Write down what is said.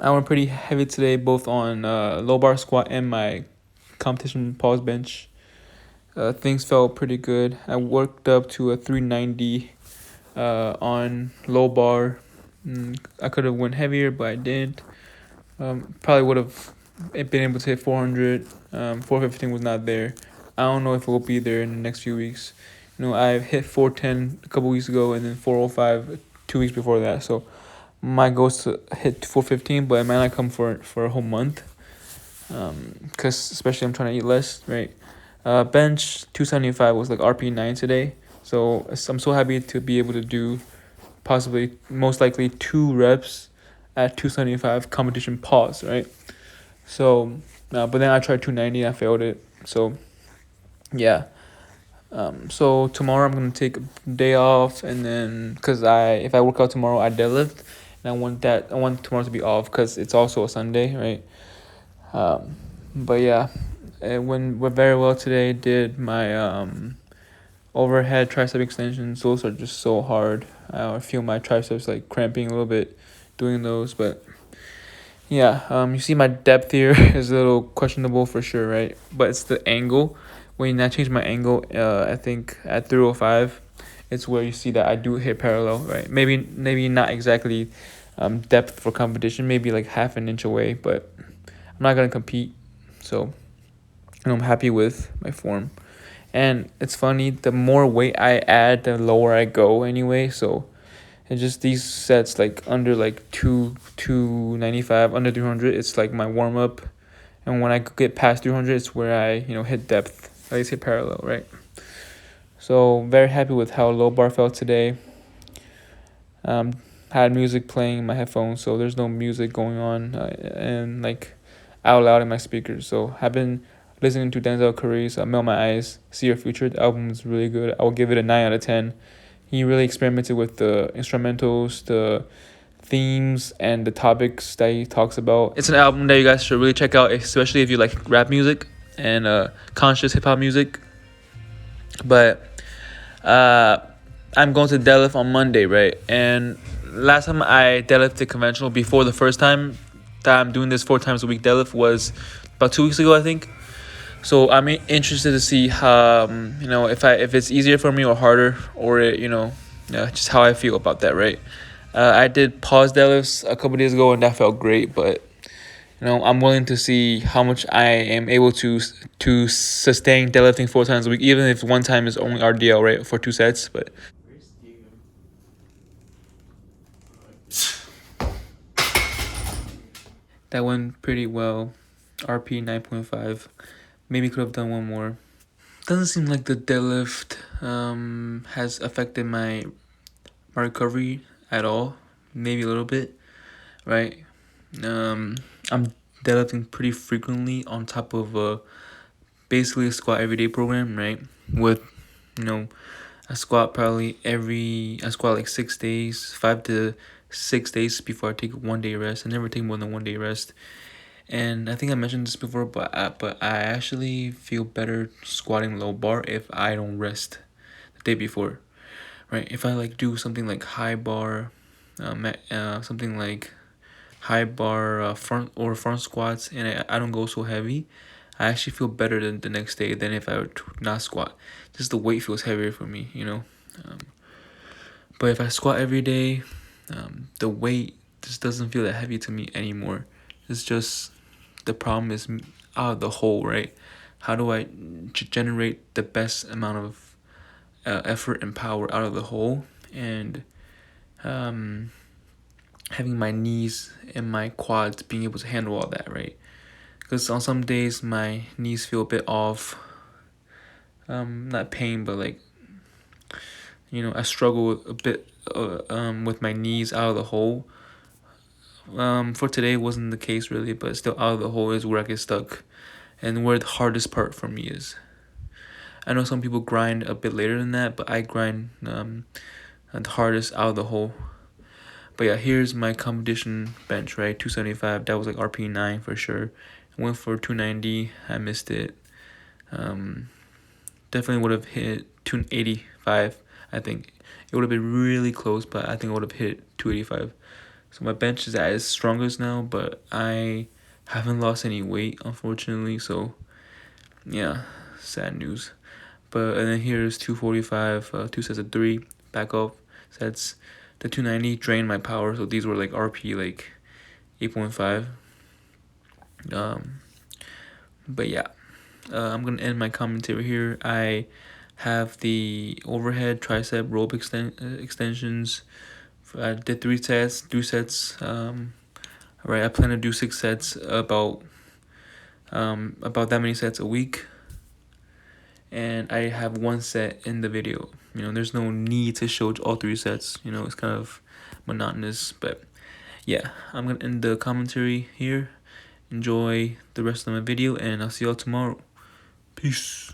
I went pretty heavy today, both on low bar squat and my competition pause bench. Things felt pretty good. I worked up to a 390 on low bar. I could have went heavier, but I didn't. Probably would have been able to hit 400. 415 was not there. I don't know if it will be there in the next few weeks. I hit 410 a couple weeks ago, and then 405 2 weeks before that. So my goal is to hit 415, but it might not come for a whole month. Cause especially I'm trying to eat less, right? Bench 275 was like RP9 today, so I'm so happy to be able to do possibly most likely 2 reps at 275 competition pause, right? So, but then I tried 290, I failed it. So, yeah. So tomorrow I'm gonna take a day off, and then cause if I work out tomorrow I deadlift, and I want tomorrow to be off cause it's also a Sunday, right? But yeah, it went very well today. Did my overhead tricep extensions. Those are just so hard. I feel my triceps like cramping a little bit doing those, but yeah. You see my depth here is a little questionable for sure, right? But it's the angle. When I change my angle, I think at 305, it's where you see that I do hit parallel, right? Maybe not exactly depth for competition, maybe like half an inch away, but I'm not gonna compete, so I'm happy with my form. And it's funny, the more weight I add, the lower I go anyway. So it's just these sets like under like 295, under 300. It's like my warm up, and when I get past 300, it's where I hit depth. At least hit parallel, right? So very happy with how low bar felt today. Um, had music playing in my headphones, so there's no music going on and like out loud in my speakers. So I've been listening to Denzel Curry's "Melt My Eyes, See Your Future." The album is really good. I will give it a 9 out of 10. He really experimented with the instrumentals, the themes, and the topics that he talks about. It's an album that you guys should really check out, especially if you like rap music and conscious hip hop music. But uh, I'm going to deadlift on Monday, right? And last time I deadlifted conventional before the first time that I'm doing this 4 times a week deadlift was about 2 weeks ago, I think. So I'm interested to see how if it's easier for me or harder, or just how I feel about that, right? I did pause deadlifts a couple days ago and that felt great, but I'm willing to see how much I am able to sustain deadlifting 4 times a week, even if one time is only RDL, right, for 2 sets. But that went pretty well. RP 9.5. Maybe could have done one more. Doesn't seem like the deadlift has affected my recovery at all. Maybe a little bit, right? I'm deadlifting pretty frequently on top of basically a squat everyday program, right? With you know I squat like 6 days, 5 to 6 days before I take 1 day rest. I never take more than 1 day rest. And I think I mentioned this before, but I actually feel better squatting low bar if I don't rest the day before, right? If I like do something like high bar, something like high bar front squats, and I don't go so heavy, I actually feel better than the next day than if I would not squat. Just the weight feels heavier for me. But if I squat every day, the weight just doesn't feel that heavy to me anymore. It's just the problem is out of the hole, right? How do I generate the best amount of effort and power out of the hole, and having my knees and my quads being able to handle all that, right? Because on some days my knees feel a bit off, not pain, but like I struggle a bit with my knees out of the hole. For today wasn't the case really, but still out of the hole is where I get stuck, and where the hardest part for me is. I know some people grind a bit later than that, but I grind the hardest out of the hole. But yeah, here's my competition bench, right? 275. That was like RP9 for sure. I went for 290. I missed it. Definitely would have hit 285. I think it would have been really close, but I think I would have hit 285. So my bench is at its strongest now, but I haven't lost any weight, unfortunately. So yeah, sad news. But and then here's 245, 2 sets of 3 back off sets. The 290 drained my power, so these were like RP like 8.5. But yeah, I'm gonna end my commentary here. I have the overhead tricep rope extensions. I did 3 sets, 2 sets. Right, I plan to do 6 sets, about that many sets a week. And I have 1 set in the video. There's no need to show all 3 sets. It's kind of monotonous, but yeah, I'm gonna end the commentary here. Enjoy the rest of my video, and I'll see y'all tomorrow. Peace.